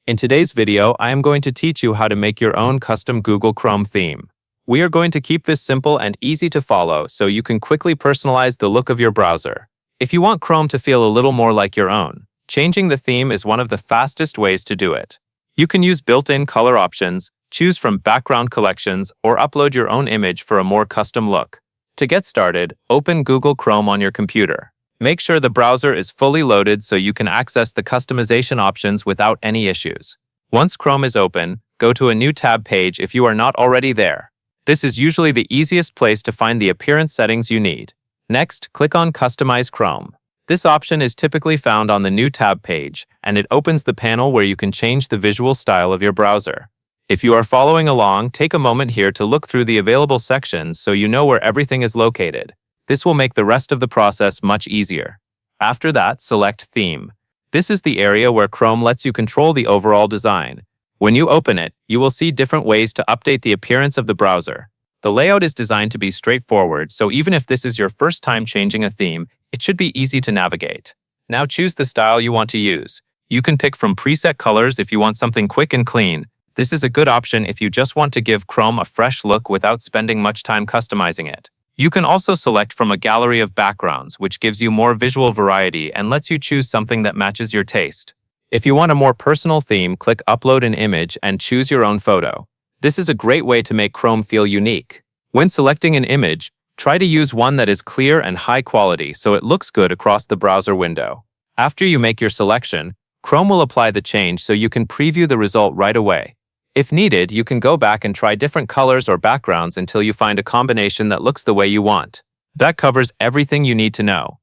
In today's video, I am going to teach you how to make your own custom Google Chrome theme. We are going to keep this simple and easy to follow so you can quickly personalize the look of your browser. If you want Chrome to feel a little more like your own, changing the theme is one of the fastest ways to do it. You can use built-in color options, choose from background collections, or upload your own image for a more custom look. To get started, open Google Chrome on your computer. Make sure the browser is fully loaded so you can access the customization options without any issues. Once Chrome is open, go to a new tab page if you are not already there. This is usually the easiest place to find the appearance settings you need. Next, click on Customize Chrome. This option is typically found on the new tab page, and it opens the panel where you can change the visual style of your browser. If you are following along, take a moment here to look through the available sections so you know where everything is located. This will make the rest of the process much easier. After that, select Theme. This is the area where Chrome lets you control the overall design. When you open it, you will see different ways to update the appearance of the browser. The layout is designed to be straightforward, so even if this is your first time changing a theme, it should be easy to navigate. Now choose the style you want to use. You can pick from preset colors if you want something quick and clean. This is a good option if you just want to give Chrome a fresh look without spending much time customizing it. You can also select from a gallery of backgrounds, which gives you more visual variety and lets you choose something that matches your taste. If you want a more personal theme, click Upload an image and choose your own photo. This is a great way to make Chrome feel unique. When selecting an image, try to use one that is clear and high quality so it looks good across the browser window. After you make your selection, Chrome will apply the change so you can preview the result right away. If needed, you can go back and try different colors or backgrounds until you find a combination that looks the way you want. That covers everything you need to know.